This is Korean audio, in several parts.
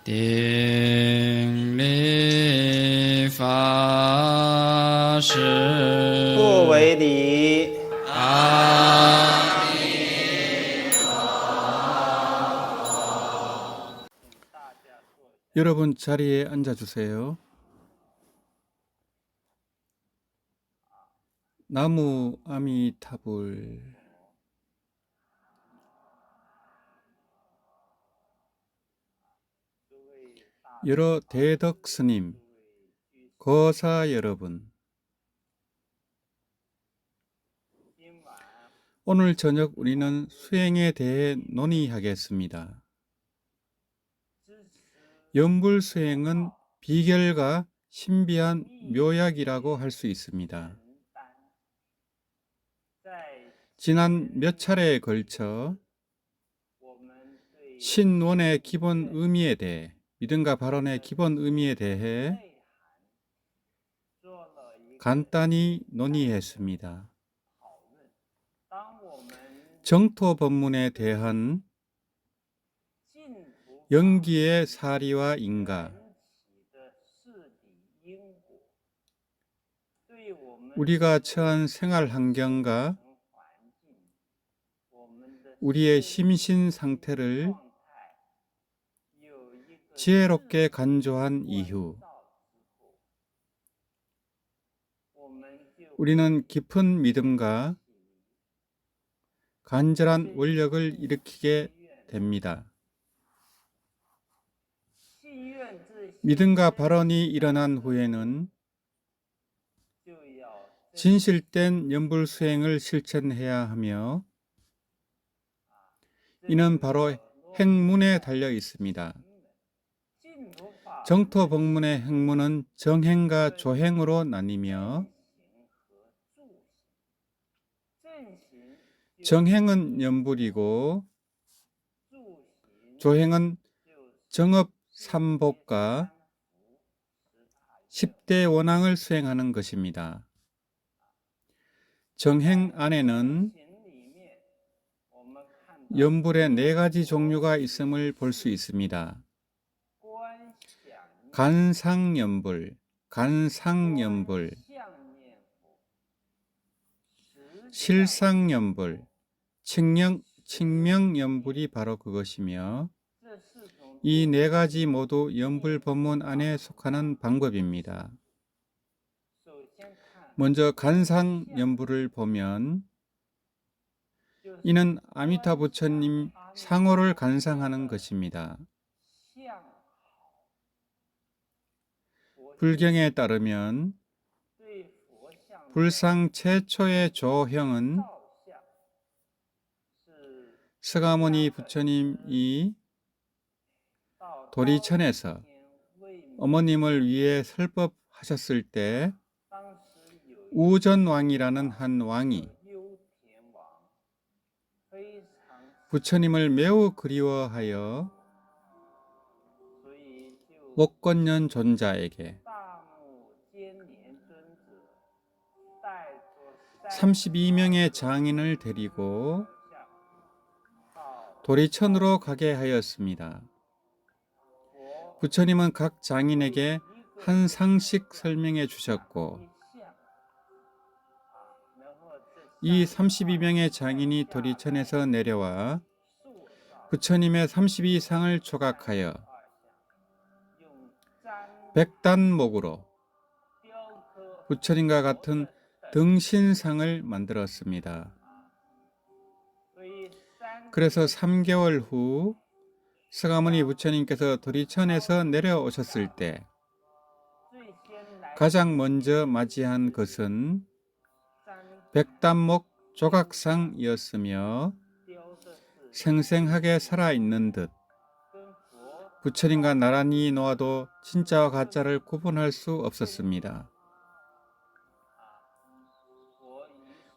顶礼法师，不为礼。阿여러분 자리에 앉아주세요. 나무 아미타불. 여러 대덕 스님, 거사 여러분, 오늘 저녁 우리는 수행에 대해 논의하겠습니다. 연불수행은 비결과 신비한 묘약이라고 할 수 있습니다. 지난 몇 차례에 걸쳐 신원의 기본 의미에 대해, 믿음과 발언의 기본 의미에 대해 간단히 논의했습니다. 정토 법문에 대한 연기의 사리와 인가, 우리가 처한 생활 환경과 우리의 심신 상태를 지혜롭게 간조한 이후 우리는 깊은 믿음과 간절한 원력을 일으키게 됩니다. 믿음과 발언이 일어난 후에는 진실된 연불수행을 실천해야 하며, 이는 바로 행문에 달려 있습니다. 정토 법문의 행문은 정행과 조행으로 나뉘며, 정행은 연불이고 조행은 정업 삼복과 10대 원앙을 수행하는 것입니다. 정행 안에는 연불의 4가지 종류가 있음을 볼 수 있습니다. 간상연불, 간상연불, 실상연불, 칙명연불이 바로 그것이며, 이 4가지 모두 연불 법문 안에 속하는 방법입니다. 먼저 간상연불을 보면, 이는 아미타 부처님 상호를 간상하는 것입니다. 불경에 따르면 불상 최초의 조형은 서가모니 부처님이 도리천에서 어머님을 위해 설법하셨을 때 우전왕이라는 한 왕이 부처님을 매우 그리워하여 목건년 존자에게 32명의 장인을 데리고 도리천으로 가게 하였습니다. 부처님은 각 장인에게 한 상씩 설명해 주셨고, 이 32명의 장인이 도리천에서 내려와 부처님의 32상을 조각하여 백단목으로 부처님과 같은 등신상을 만들었습니다. 그래서 3개월 후 서가모니 부처님께서 도리천에서 내려오셨을 때 가장 먼저 맞이한 것은 백단목 조각상이었으며, 생생하게 살아있는 듯 부처님과 나란히 놓아도 진짜와 가짜를 구분할 수 없었습니다.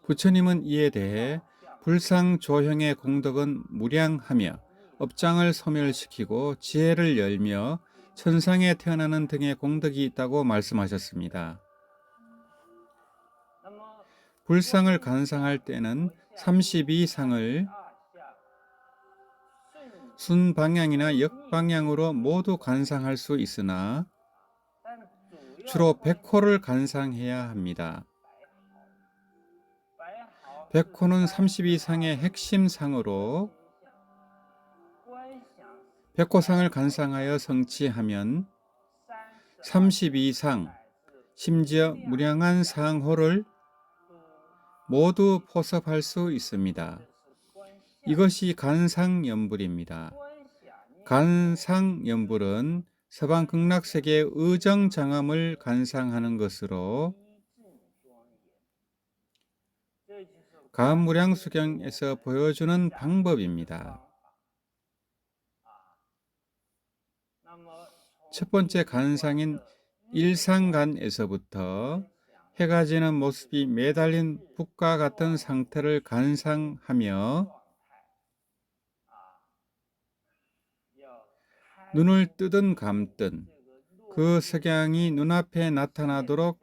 부처님은 이에 대해 불상조형의 공덕은 무량하며 업장을 소멸시키고 지혜를 열며 천상에 태어나는 등의 공덕이 있다고 말씀하셨습니다. 불상을 간상할 때는 32상을 순방향이나 역방향으로 모두 관상할 수 있으나 주로 백호를 관상해야 합니다. 백호는 30 이상의 핵심 상으로 백호상을 관상하여 성취하면 30 이상, 심지어 무량한 상호를 모두 포섭할 수 있습니다. 이것이 간상연불입니다. 간상연불은 서방 극락세계의 의정장엄을 관상하는 것으로 가무량수경에서 보여주는 방법입니다. 첫 번째 간상인 일상간에서부터 해가 지는 모습이 매달린 붓과 같은 상태를 관상하며 눈을 뜨든 감든 그 석양이 눈앞에 나타나도록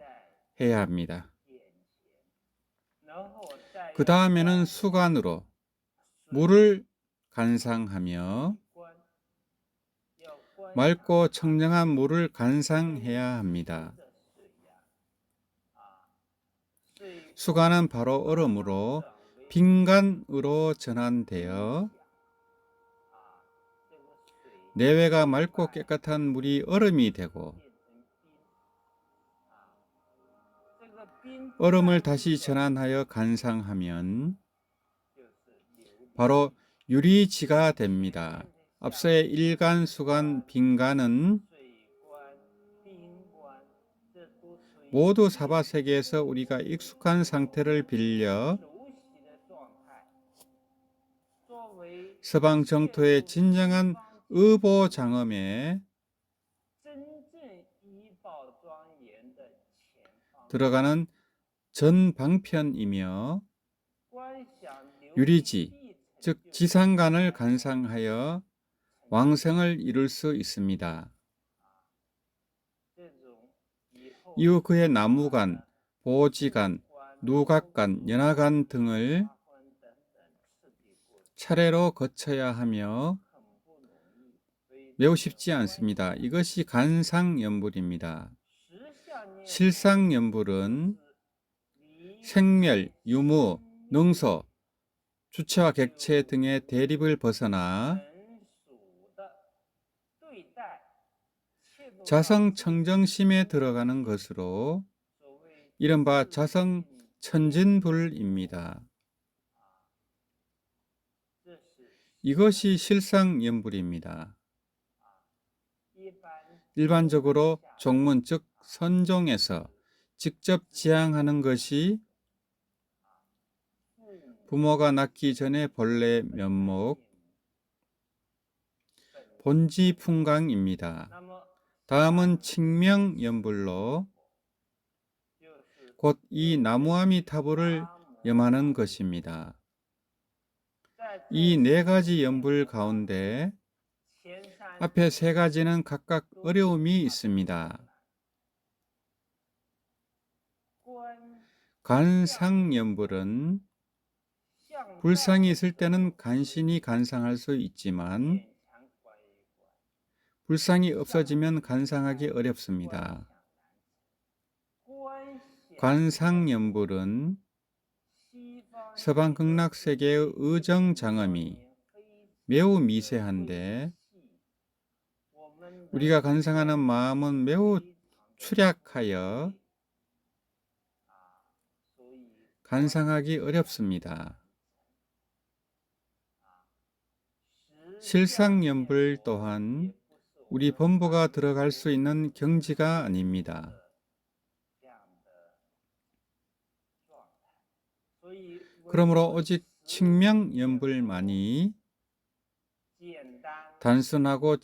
해야 합니다. 그 다음에는 수간으로 물을 관상하며 맑고 청정한 물을 관상해야 합니다. 수간은 바로 얼음으로 빈간으로 전환되어 내외가 맑고 깨끗한 물이 얼음이 되고 얼음을 다시 전환하여 관상하면 바로 유리지가 됩니다. 앞서의 일간, 수간, 빈간은 모두 사바세계에서 우리가 익숙한 상태를 빌려 서방 정토의 진정한 의보장엄에 들어가는 전방편이며 유리지, 즉 지상간을 관상하여 왕성을 이룰 수 있습니다. 이후 그의 나무간, 보지간, 누각간, 연화간 등을 차례로 거쳐야 하며 매우 쉽지 않습니다. 이것이 간상연불입니다. 실상연불은 생멸, 유무, 능소, 주체와 객체 등의 대립을 벗어나 자성청정심에 들어가는 것으로 이른바 자성천진불입니다. 이것이 실상연불입니다. 일반적으로 종문 즉 선종에서 직접 지향하는 것이 부모가 낳기 전에 본래 면목, 본지풍강입니다. 다음은 칙명연불로 곧 이 나무아미타불을 염하는 것입니다. 이 네 가지 연불 가운데 앞에 세 가지는 각각 어려움이 있습니다. 관상연불은 불상이 있을 때는 간신히 관상할 수 있지만 불상이 없어지면 관상하기 어렵습니다. 관상연불은 서방 극락세계의 의정장엄이 매우 미세한데 우리가 관상하는 마음은 매우 추략하여 관상하기 어렵습니다. 실상연불 또한 우리 본부가 들어갈 수 있는 경지가 아닙니다. 그러므로 오직 칙명연불만이 단순하고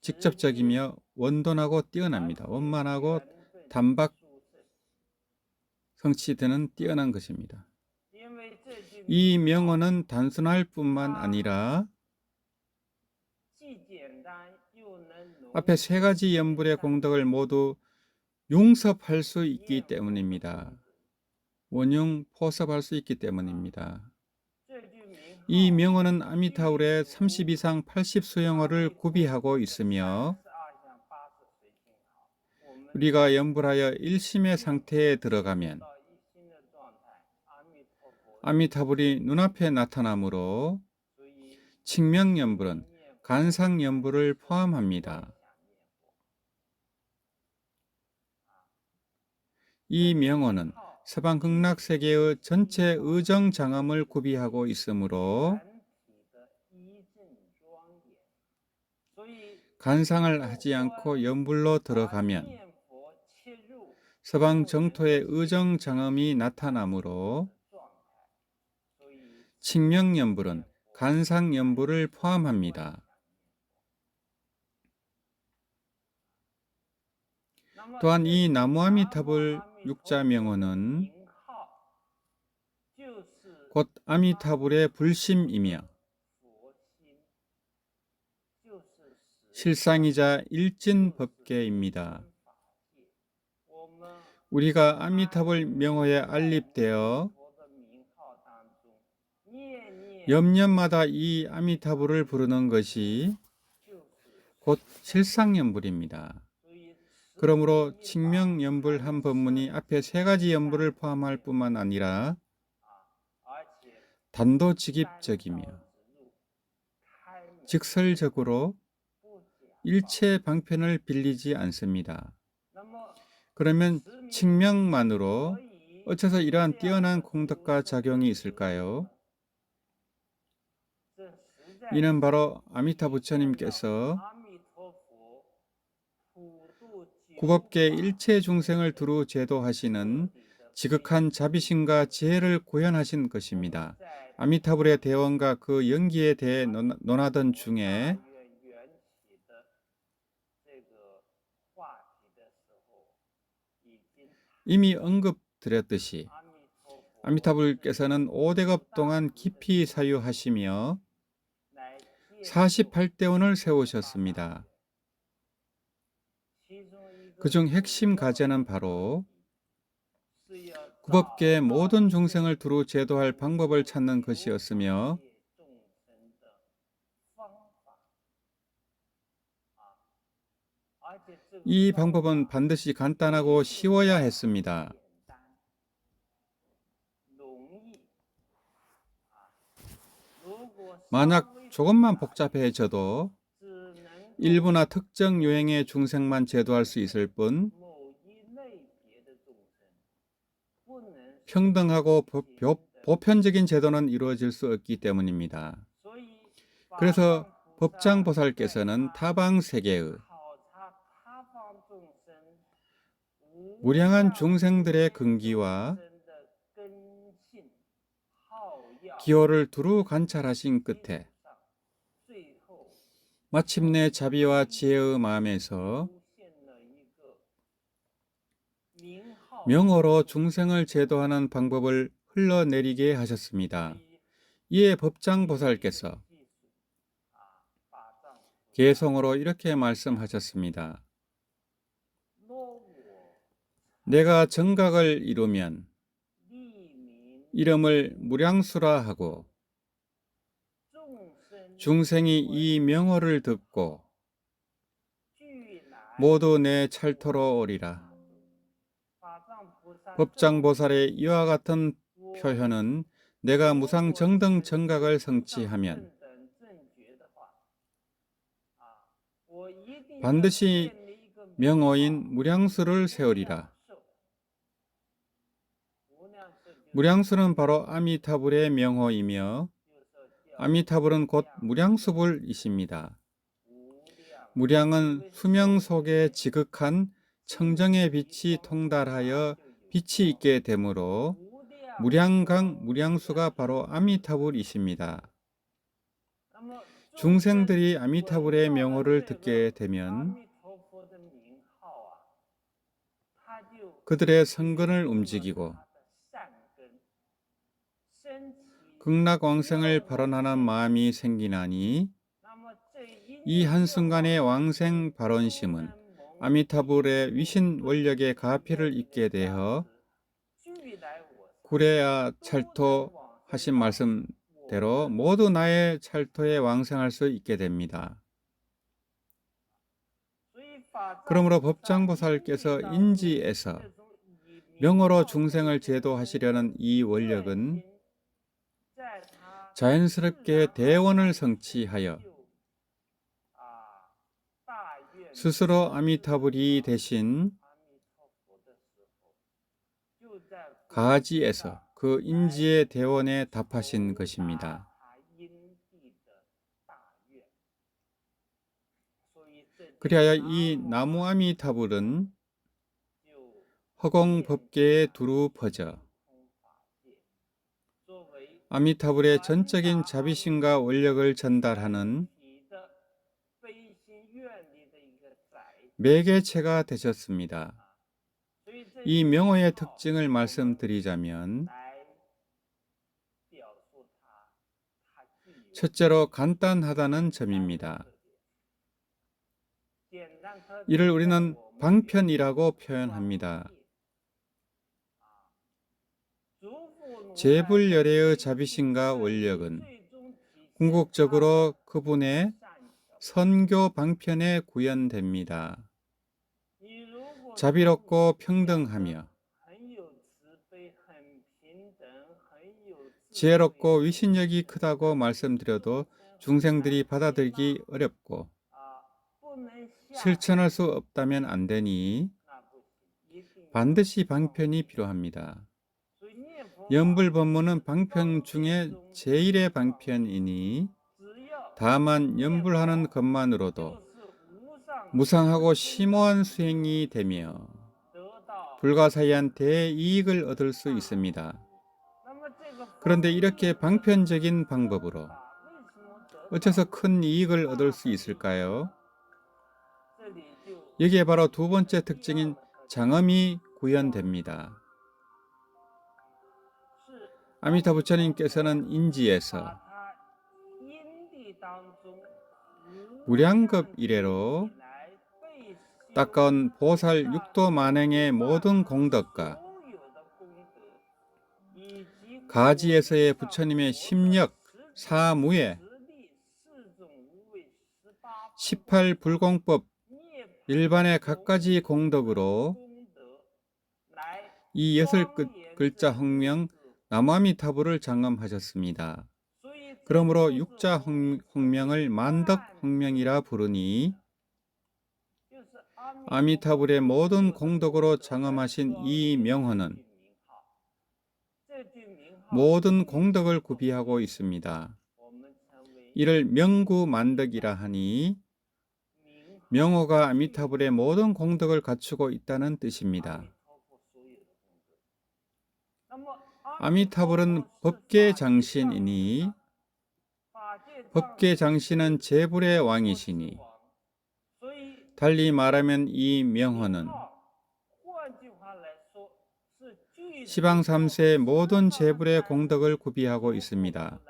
직접적이며 원돈하고 뛰어납니다. 원만하고 단박 성취되는 뛰어난 것입니다. 이 명언은 단순할 뿐만 아니라 앞에 세 가지 연불의 공덕을 모두 융섭할 수 있기 때문입니다. 원융 포섭할 수 있기 때문입니다. 이 명호는 아미타불의 30 이상 80 수영어를 구비하고 있으며 우리가 염불하여 일심의 상태에 들어가면 아미타불이 눈앞에 나타나므로 칭명염불은 간상염불을 포함합니다. 이 명호는 서방극락세계의 전체 의정장엄을 구비하고 있으므로 간상을 하지 않고 염불로 들어가면 서방 정토의 의정장엄이 나타나므로 칭명염불은 간상염불을 포함합니다. 또한 이 나무아미타불 육자명호는 곧 아미타불의 불심이며 실상이자 일진법계입니다. 우리가 아미타불 명호에 안립되어 염년마다 이 아미타불을 부르는 것이 곧 실상염불입니다. 그러므로 칭명염불 한 법문이 앞에 세 가지 염불을 포함할 뿐만 아니라 단도직입적이며 직설적으로 일체 방편을 빌리지 않습니다. 그러면 칭명만으로 어째서 이러한 뛰어난功德과 작용이 있을까요? 이는 바로 아미타 부처님께서 구법계 일체 중생을 두루 제도하시는 지극한 자비심과 지혜를 구현하신 것입니다. 아미타불의 대원과 그 연기에 대해 논하던 중에 이미 언급드렸듯이 아미타불께서는 5대급 동안 깊이 사유하시며 48대원을 세우셨습니다. 그중 핵심 과제는 바로 구법계의 모든 중생을 두루 제도할 방법을 찾는 것이었으며 이 방법은 반드시 간단하고 쉬워야 했습니다. 만약 조금만 복잡해져도 일부나 특정 유형의 중생만 제도할 수 있을 뿐 평등하고 보편적인 제도는 이루어질 수 없기 때문입니다. 그래서 법장보살께서는 타방세계의 무량한 중생들의 근기와 기호를 두루 관찰하신 끝에 마침내 자비와 지혜의 마음에서 명호로 중생을 제도하는 방법을 흘러내리게 하셨습니다. 이에 법장보살께서 개성으로 이렇게 말씀하셨습니다. 내가 정각을 이루면 이름을 무량수라 하고 중생이 이 명호를 듣고 모두 내 찰토로 오리라. 법장보살의 이와 같은 표현은 내가 무상정등 정각을 성취하면 반드시 명호인 무량수를 세우리라. 무량수는 바로 아미타불의 명호이며 아미타불은 곧 무량수불이십니다. 무량은 수명 속에 지극한 청정의 빛이 통달하여 빛이 있게 되므로 무량강 무량수가 바로 아미타불이십니다. 중생들이 아미타불의 명호를 듣게 되면 그들의 선근을 움직이고 극락왕생을 발언하는 마음이 생기나니 이 한순간의 왕생 발언심은 아미타불의 위신 원력의 가피를 잇게 되어 구레야 찰토 하신 말씀 대로 모두 나의 찰토에 왕생할 수 있게 됩니다. 그러므로 법장보살께서 인지에서 명어로 중생을 제도하시려는 이 원력은 자연스럽게 대원을 성취하여 스스로 아미타불이 대신 가지에서 그 인지의 대원에 답하신 것입니다. 그리하여 이 나무 아미타불은 허공법계에 두루 퍼져 아미타불의 전적인 자비심과 원력을 전달하는 매개체가 되셨습니다. 이 명호의 특징을 말씀드리자면 첫째로 간단하다는 점입니다. 이를 우리는 방편이라고 표현합니다. 제불열애의 자비심과 원력은 궁극적으로 그분의 선교 방편에 구현됩니다. 자비롭고 평등하며 지혜롭고 위신력이 크다고 말씀드려도 중생들이 받아들이기 어렵고 실천할 수 없다면 안 되니 반드시 방편이 필요합니다. 연불법문은 방편 중에 제일의 방편이니 다만 연불하는 것만으로도 무상하고 심오한 수행이 되며 불가사의한 대이익을 얻을 수 있습니다. 그런데 이렇게 방편적인 방법으로 어째서 큰 이익을 얻을 수 있을까요? 여기에 바로 두 번째 특징인 장엄이 구현됩니다. 아미타 부처님께서는 인지에서 무량급 이래로 닦아온 보살 육도 만행의 모든 공덕과 가지에서의 부처님의 심력, 사무예, 18불공법, 일반의 갖가지 공덕으로 이 6글자 홍명 나무아미타불을 장엄하셨습니다. 그러므로 육자 홍명을 만덕 홍명이라 부르니 아미타불의 모든 공덕으로 장엄하신 이 명호는 모든 공덕을 구비하고 있습니다. 이를 명구만덕이라 하니 명호가 아미타불의 모든 공덕을 갖추고 있다는 뜻입니다. 아미타불은 법계장신이니 법계장신은 제불의 왕이시니 달리 말하면 이 명호는 시방 3세의 모든 제불의 공덕을 구비하고 있습니다.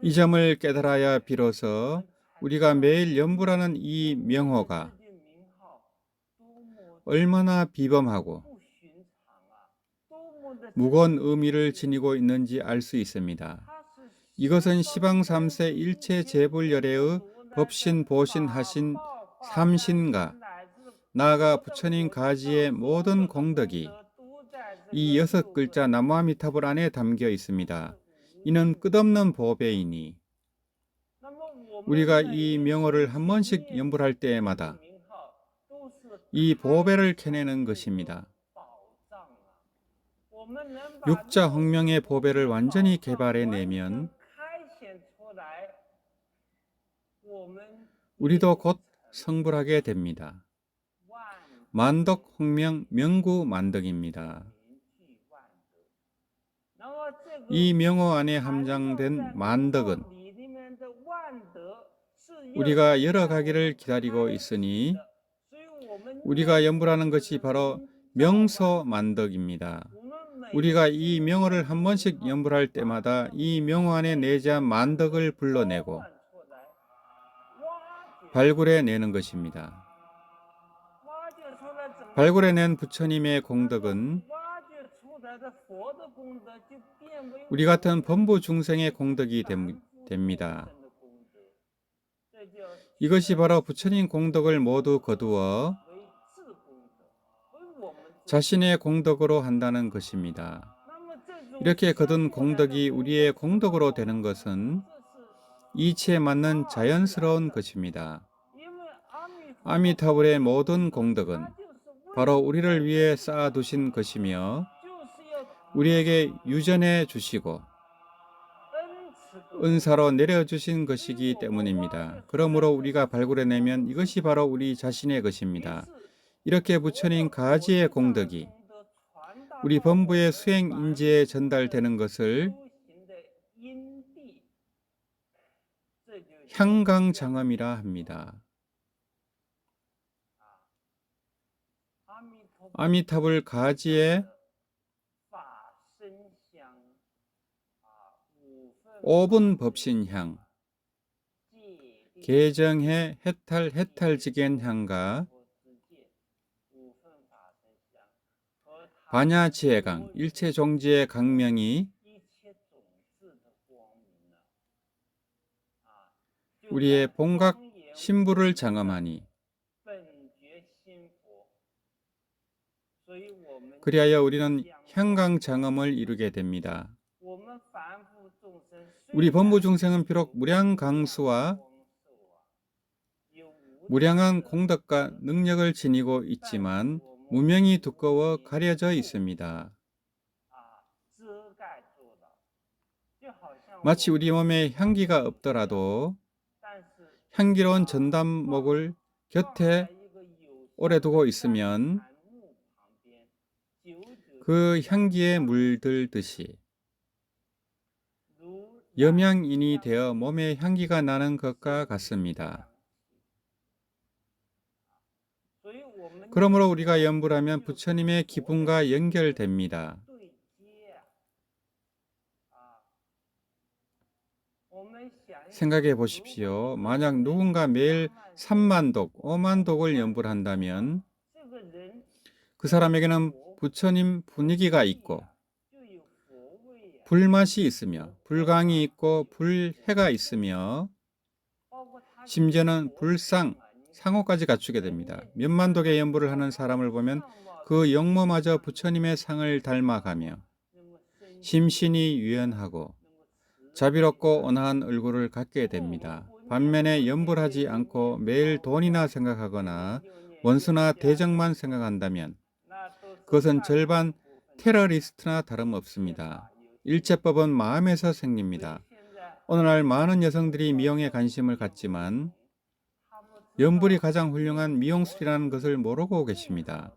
이 점을 깨달아야 비로소 우리가 매일 연불하는 이 명호가 얼마나 비범하고 무거운 의미를 지니고 있는지 알 수 있습니다. 이것은 시방 3세 일체 제불열애의 법신, 보신, 하신 삼신과 나아가 부처님 가지의 모든 공덕이 이 6글자 나무아미타불 안에 담겨 있습니다. 이는 끝없는 보배이니 우리가 이 명호를 한 번씩 연불할 때마다 이 보배를 캐내는 것입니다. 육자 홍명의 보배를 완전히 개발해내면 우리도 곧 성불하게 됩니다. 만덕 홍명 명구 만덕입니다. 이 명호 안에 함장된 만덕은 우리가 열어가기를 기다리고 있으니 우리가 연불하는 것이 바로 명소만덕입니다. 우리가 이 명호를 한 번씩 연불할 때마다 이 명호 안에 내재한 만덕을 불러내고 발굴해내는 것입니다. 발굴해낸 부처님의 공덕은 우리 같은 범부 중생의 공덕이 됩니다. 이것이 바로 부처님 공덕을 모두 거두어 자신의 공덕으로 한다는 것입니다. 이렇게 거둔 공덕이 우리의 공덕으로 되는 것은 이치에 맞는 자연스러운 것입니다. 아미타불의 모든 공덕은 바로 우리를 위해 쌓아두신 것이며 우리에게 유전해 주시고 은사로 내려주신 것이기 때문입니다. 그러므로 우리가 발굴해내면 이것이 바로 우리 자신의 것입니다. 이렇게 부처님 가지의 공덕이 우리 범부의 수행 인지에 전달되는 것을 향강장엄이라 합니다. 아미타불 가지의 5분 법신향, 개정해 해탈지겐 향과 반야지혜강, 일체종지의 강명이 우리의 본각 신부를 장엄하니 그리하여 우리는 향강장엄을 이루게 됩니다. 우리 범부 중생은 비록 무량강수와 무량한 공덕과 능력을 지니고 있지만 무명이 두꺼워 가려져 있습니다. 마치 우리 몸에 향기가 없더라도 향기로운 전담목을 곁에 오래 두고 있으면 그 향기에 물들듯이 염향인이 되어 몸에 향기가 나는 것과 같습니다. 그러므로 우리가 염불 하면 부처님의 기분과 연결됩니다. 생각해 보십시오. 만약 누군가 매일 3만독, 5만독을 염불한다면 그 사람에게는 부처님 분위기가 있고 불맛이 있으며 불광이 있고 불해가 있으며 심지어는 상호까지 갖추게 됩니다. 몇만독의 염불을 하는 사람을 보면 그 영모마저 부처님의 상을 닮아가며 심신이 유연하고 자비롭고 온화한 얼굴을 갖게 됩니다. 반면에 염불하지 않고 매일 돈이나 생각하거나 원수나 대적만 생각한다면 그것은 절반 테러리스트나 다름없습니다. 일체법은 마음에서 생깁니다. 오늘날 많은 여성들이 미용에 관심을 갖지만 염불이 가장 훌륭한 미용술이라는 것을 모르고 계십니다.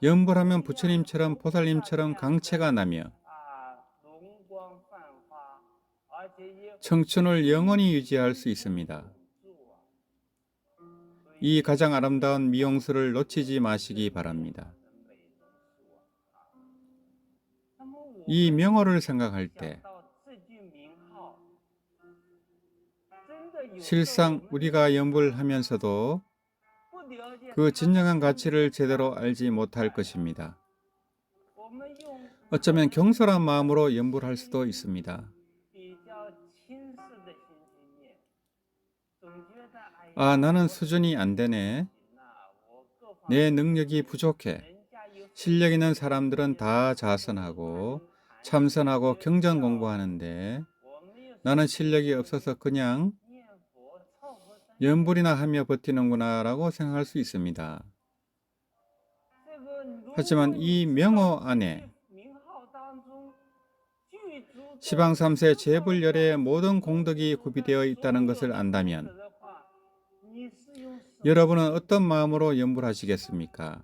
염불하면 부처님처럼 보살님처럼 강체가 나며 청춘을 영원히 유지할 수 있습니다. 이 가장 아름다운 미용술을 놓치지 마시기 바랍니다. 이 명호를 생각할 때 실상 우리가 염불하면서도 그 진정한 가치를 제대로 알지 못할 것입니다. 어쩌면 경솔한 마음으로 염불할 수도 있습니다. 나는 수준이 안 되네. 내 능력이 부족해. 실력 있는 사람들은 다 자선하고 참선하고 경전 공부하는데 나는 실력이 없어서 그냥 염불이나 하며 버티는구나 라고 생각할 수 있습니다. 하지만 이 명호 안에 시방 3세 재불열의 모든 공덕이 구비되어 있다는 것을 안다면 여러분은 어떤 마음으로 염불하시겠습니까?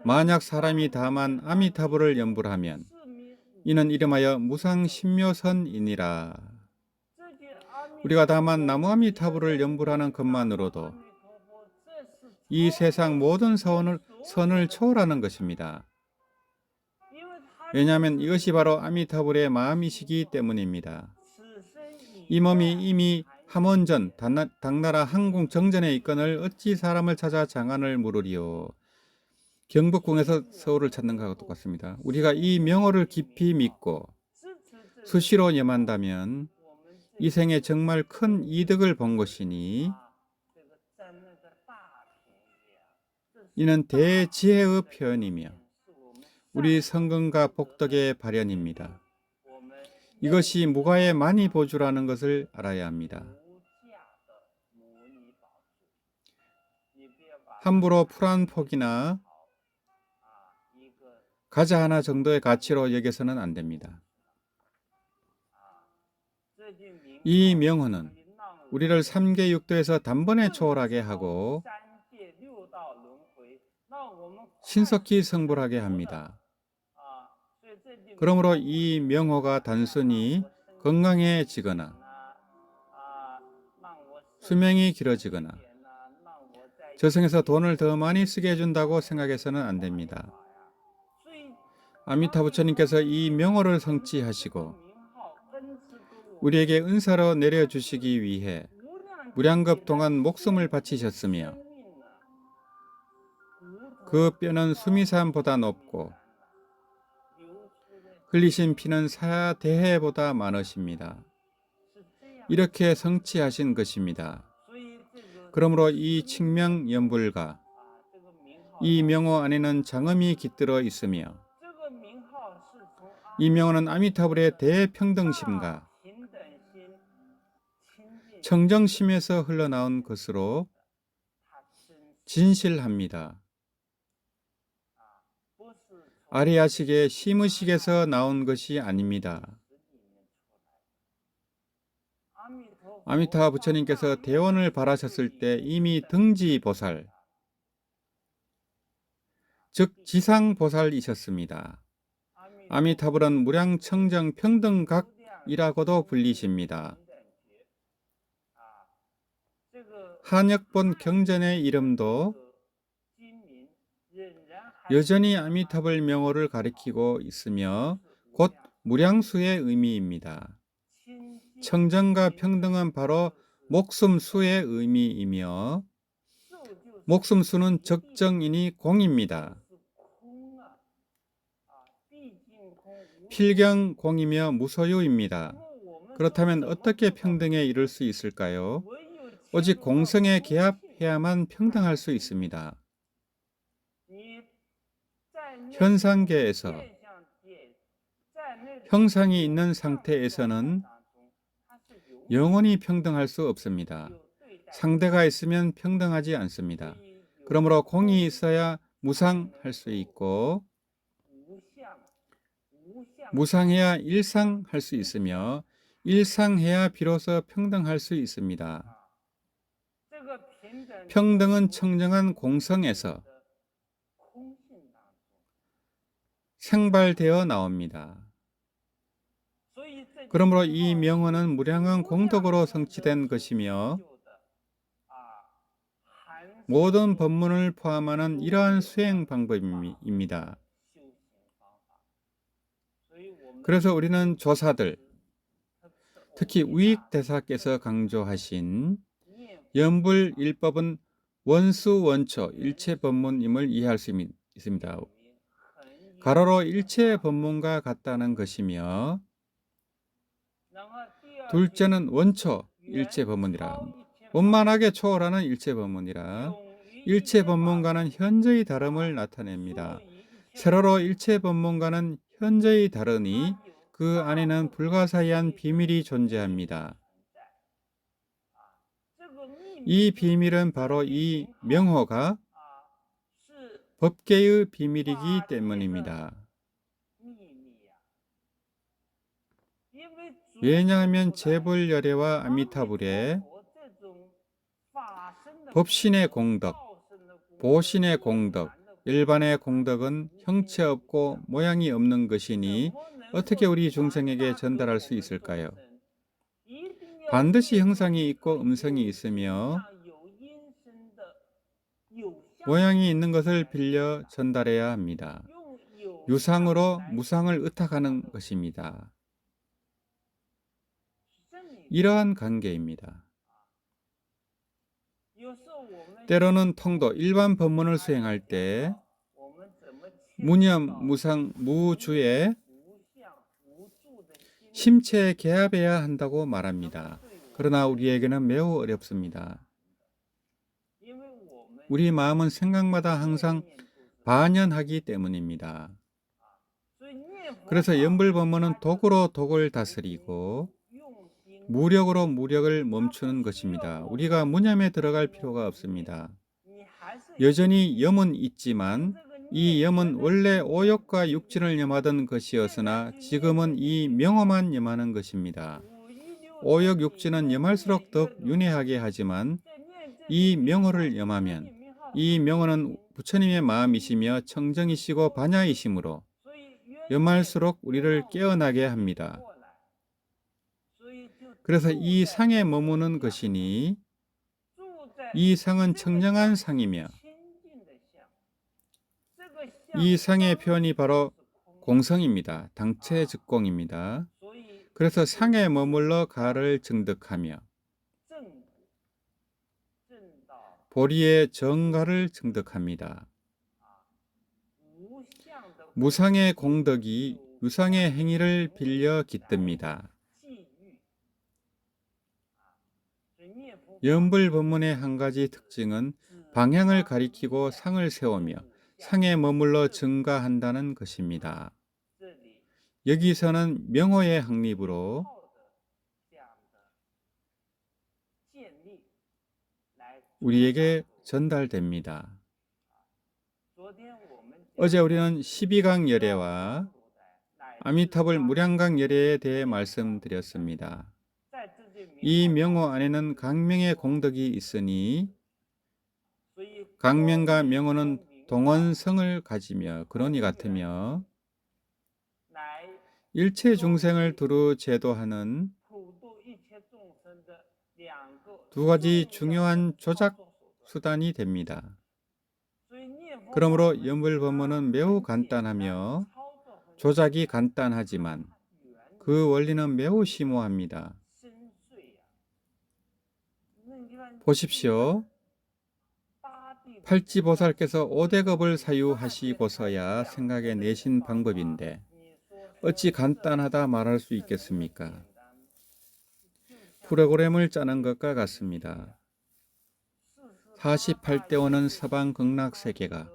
만약 사람이 다만 아미타불을 염불하면 이는 이름하여 무상신묘선이니라. 우리가 다만 나무 아미타불을 염불하는 것만으로도 이 세상 모든 선을 초월하는 것입니다. 왜냐하면 이것이 바로 아미타불의 마음이시기 때문입니다. 이 몸이 이미 함원전 당나라 항공 정전에 있거늘 어찌 사람을 찾아 장안을 물으리요. 경복궁에서 서울을 찾는 것과 똑같습니다. 우리가 이 명호를 깊이 믿고 수시로 염한다면 이 생에 정말 큰 이득을 본 것이니 이는 대지혜의 표현이며 우리 성근과 복덕의 발현입니다. 이것이 무가의 만이보주라는 것을 알아야 합니다. 함부로 풀 한 폭이나 과자 하나 정도의 가치로 여겨서는 안 됩니다. 이 명호는 우리를 3계 6도에서 단번에 초월하게 하고 신속히 성불하게 합니다. 그러므로 이 명호가 단순히 건강해지거나 수명이 길어지거나 저승에서 돈을 더 많이 쓰게 해준다고 생각해서는 안 됩니다. 아미타 부처님께서 이 명호를 성취하시고 우리에게 은사로 내려주시기 위해 무량겁 동안 목숨을 바치셨으며 그 뼈는 수미산보다 높고 흘리신 피는 사대해보다 많으십니다. 이렇게 성취하신 것입니다. 그러므로 이 칭명연불가 이 명호 안에는 장엄이 깃들어 있으며 이 명호는 아미타불의 대평등심과 청정심에서 흘러나온 것으로 진실합니다. 아리아식의 심의식에서 나온 것이 아닙니다. 아미타 부처님께서 대원을 발하셨을 때 이미 등지보살, 즉 지상보살이셨습니다. 아미타불은 무량청정평등각이라고도 불리십니다. 한역본 경전의 이름도 여전히 아미타불 명호를 가리키고 있으며 곧 무량수의 의미입니다. 청정과 평등은 바로 목숨수의 의미이며 목숨수는 적정이니 공입니다. 필경공이며 무소유입니다. 그렇다면 어떻게 평등에 이를 수 있을까요? 오직 공성에 개합해야만 평등할 수 있습니다. 현상계에서 형상이 있는 상태에서는 영원히 평등할 수 없습니다. 상대가 있으면 평등하지 않습니다. 그러므로 공이 있어야 무상할 수 있고 무상해야 일상할 수 있으며 일상해야 비로소 평등할 수 있습니다. 평등은 청정한 공성에서 생발되어 나옵니다. 그러므로 이 명호는 무량한 공덕으로 성취된 것이며 모든 법문을 포함하는 이러한 수행 방법입니다. 그래서 우리는 조사들, 특히 우익대사께서 강조하신 연불일법은 원수원초 일체법문임을 이해할 수 있습니다. 가로로 일체법문과 같다는 것이며 둘째는 원초 일체법문이라 원만하게 초월하는 일체법문이라 일체법문과는 현저히 다름을 나타냅니다. 세로로 일체법문과는 현저히 다르니 그 안에는 불가사의한 비밀이 존재합니다. 이 비밀은 바로 이 명호가 법계의 비밀이기 때문입니다. 왜냐하면 재불열애와 아미타불에 법신의 공덕, 보신의 공덕, 일반의 공덕은 형체 없고 모양이 없는 것이니 어떻게 우리 중생에게 전달할 수 있을까요? 반드시 형상이 있고 음성이 있으며 모양이 있는 것을 빌려 전달해야 합니다. 유상으로 무상을 의탁하는 것입니다. 이러한 관계입니다. 때로는 통도 일반 법문을 수행할 때 무념, 무상, 무주에 심체에 개합해야 한다고 말합니다. 그러나 우리에게는 매우 어렵습니다. 우리 마음은 생각마다 항상 반연하기 때문입니다. 그래서 연불법문은 독으로 독을 다스리고 무력으로 무력을 멈추는 것입니다. 우리가 무념에 들어갈 필요가 없습니다. 여전히 염은 있지만 이 염은 원래 오욕과 육진을 염하던 것이었으나 지금은 이 명호만 염하는 것입니다. 오욕, 육진은 염할수록 더욱 윤회하게 하지만 이 명호를 염하면 이 명호는 부처님의 마음이시며 청정이시고 반야이시므로 염할수록 우리를 깨어나게 합니다. 그래서 이 상에 머무는 것이니 이 상은 청량한 상이며 이 상의 표현이 바로 공성입니다. 당체 즉공입니다. 그래서 상에 머물러 가를 증득하며 보리의 정가를 증득합니다. 무상의 공덕이 유상의 행위를 빌려 깃듭니다. 연불법문의 한 가지 특징은 방향을 가리키고 상을 세우며 상에 머물러 증가한다는 것입니다. 여기서는 명호의 확립으로 우리에게 전달됩니다. 어제 우리는 12강 열애와 아미타불 무량강 열애에 대해 말씀드렸습니다. 이 명호 안에는 강명의 공덕이 있으니 강명과 명호는 동원성을 가지며 근원이 같으며 일체 중생을 두루 제도하는 두 가지 중요한 조작 수단이 됩니다. 그러므로 연불법문은 매우 간단하며 조작이 간단하지만 그 원리는 매우 심오합니다. 보십시오. 팔찌보살께서 5대급을 사유하시고서야 생각해 내신 방법인데 어찌 간단하다 말할 수 있겠습니까? 프로그램을 짜는 것과 같습니다. 48대원은 서방 극락세계가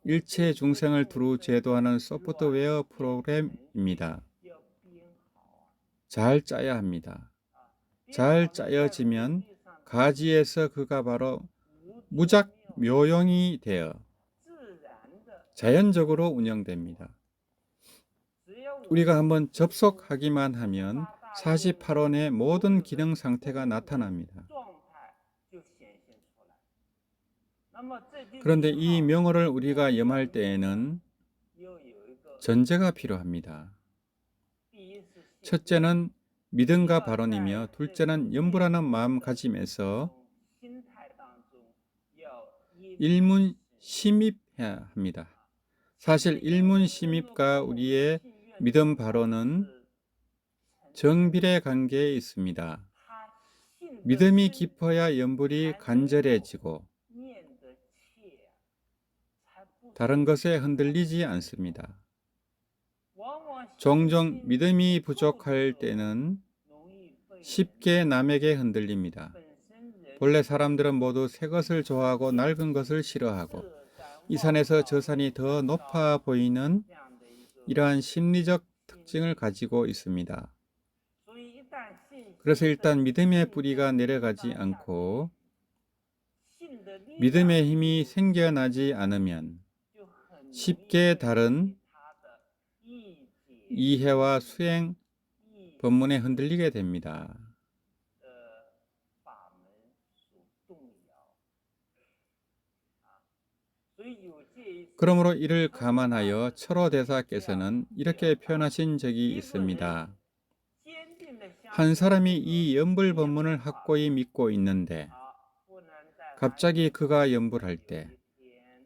일체 중생을 두루 제도하는 소프트웨어 프로그램입니다. 잘 짜야 합니다. 잘 짜여지면 가지에서 그가 바로 무작 묘용이 되어 자연적으로 운영됩니다. 우리가 한번 접속하기만 하면 48원의 모든 기능 상태가 나타납니다. 그런데 이 명호를 우리가 염할 때에는 전제가 필요합니다. 첫째는 믿음과 발언이며 둘째는 염불하는 마음가짐에서 일문심입해야 합니다. 사실 일문심입과 우리의 믿음 발언은 정비례 관계에 있습니다. 믿음이 깊어야 염불이 간절해지고 다른 것에 흔들리지 않습니다. 종종 믿음이 부족할 때는 쉽게 남에게 흔들립니다. 본래 사람들은 모두 새 것을 좋아하고 낡은 것을 싫어하고 이 산에서 저 산이 더 높아 보이는 이러한 심리적 특징을 가지고 있습니다. 그래서 일단 믿음의 뿌리가 내려가지 않고 믿음의 힘이 생겨나지 않으면 쉽게 다른 이해와 수행 법문에 흔들리게 됩니다. 그러므로 이를 감안하여 철호대사께서는 이렇게 표현하신 적이 있습니다. 한 사람이 이 연불법문을 확고히 믿고 있는데 갑자기 그가 연불할 때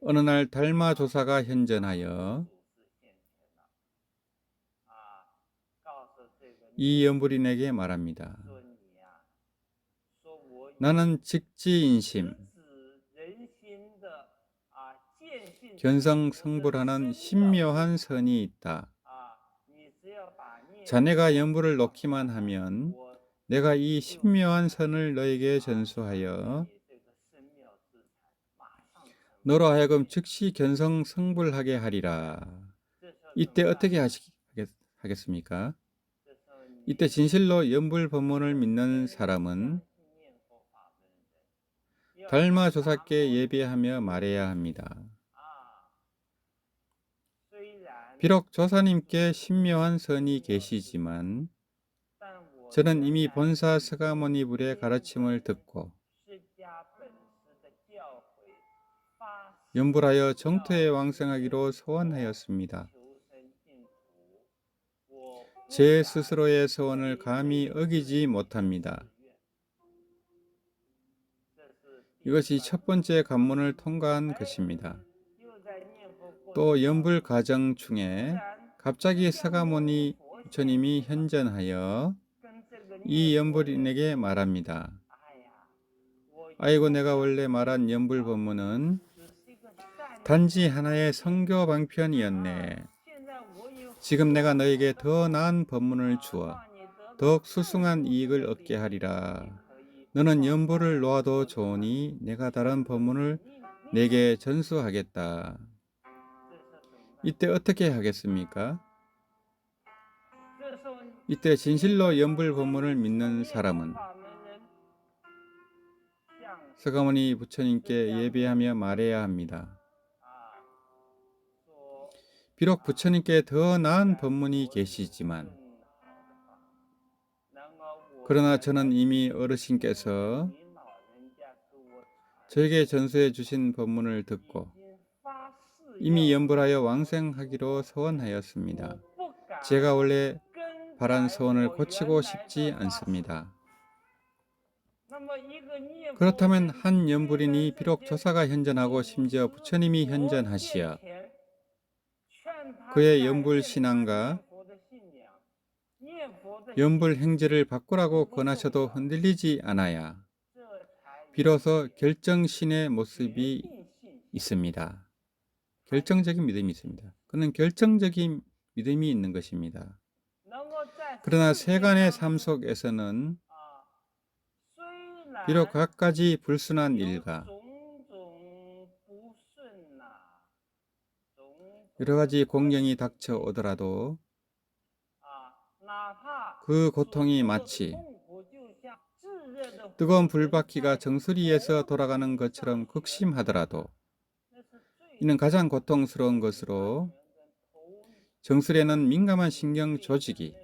어느 날 달마조사가 현전하여 이 연불인에게 말합니다. 나는 직지인심, 견성성불하는 신묘한 선이 있다. 자네가 연불을 놓기만 하면 내가 이 신묘한 선을 너에게 전수하여 너로 하여금 즉시 견성성불하게 하리라. 이때 어떻게 하겠습니까? 이때 진실로 연불 법문을 믿는 사람은 달마 조사께 예배하며 말해야 합니다. 비록 조사님께 신묘한 선이 계시지만 저는 이미 본사 서가모니 불의 가르침을 듣고 연불하여 정토에 왕생하기로 소원하였습니다. 제 스스로의 소원을 감히 어기지 못합니다. 이것이 첫 번째 관문을 통과한 것입니다. 또 연불 과정 중에 갑자기 서가모니 부처님이 현전하여 이 연불인에게 말합니다. 아이고, 내가 원래 말한 연불 법문은 단지 하나의 성교 방편이었네. 지금 내가 너에게 더 나은 법문을 주어 더욱 수승한 이익을 얻게 하리라. 너는 연불을 놓아도 좋으니 내가 다른 법문을 내게 전수하겠다. 이때 어떻게 하겠습니까? 이때 진실로 연불 법문을 믿는 사람은 서가모니 부처님께 예배하며 말해야 합니다. 비록 부처님께 더 나은 법문이 계시지만 그러나 저는 이미 어르신께서 저에게 전수해 주신 법문을 듣고 이미 연불하여 왕생하기로 소원하였습니다. 제가 원래 바란 소원을 고치고 싶지 않습니다. 그렇다면 한 연불인이 비록 조사가 현전하고 심지어 부처님이 현전하시어 그의 연불 신앙과 연불 행제를 바꾸라고 권하셔도 흔들리지 않아야 비로소 결정신의 모습이 있습니다. 결정적인 믿음이 있습니다. 그는 결정적인 믿음이 있는 것입니다. 그러나 세간의 삶 속에서는 비록 갖가지 불순한 일과 여러 가지 공경이 닥쳐오더라도 그 고통이 마치 뜨거운 불바퀴가 정수리에서 돌아가는 것처럼 극심하더라도 이는 가장 고통스러운 것으로 정수리에는 민감한 신경 조직이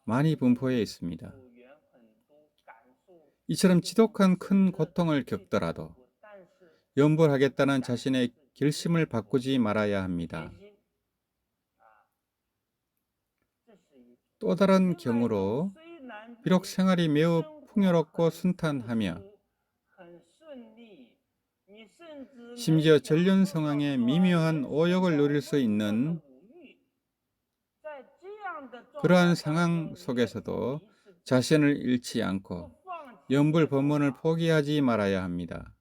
많이 분포해 있습니다. 이처럼 지독한 큰 고통을 겪더라도 연불하겠다는 자신의 결심을 바꾸지 말아야 합니다. 또 다른 경우로 비록 생활이 매우 풍요롭고 순탄하며 심지어 전륜성왕의 미묘한 오욕을 누릴 수 있는 그러한 상황 속에서도 자신을 잃지 않고 연불 법문을 포기하지 말아야 합니다.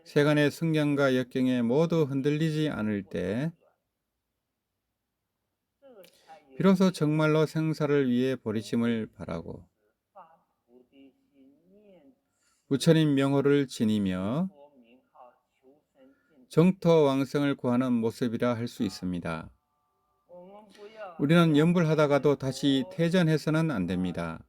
세간의 승경과 역경에 모두 흔들리지 않을 때 비로소 정말로 생사를 위해 버리심을 바라고 부처님 명호를 지니며 정토 왕성을 구하는 모습이라 할 수 있습니다. 우리는 연불하다가도 다시 퇴전해서는 안 됩니다.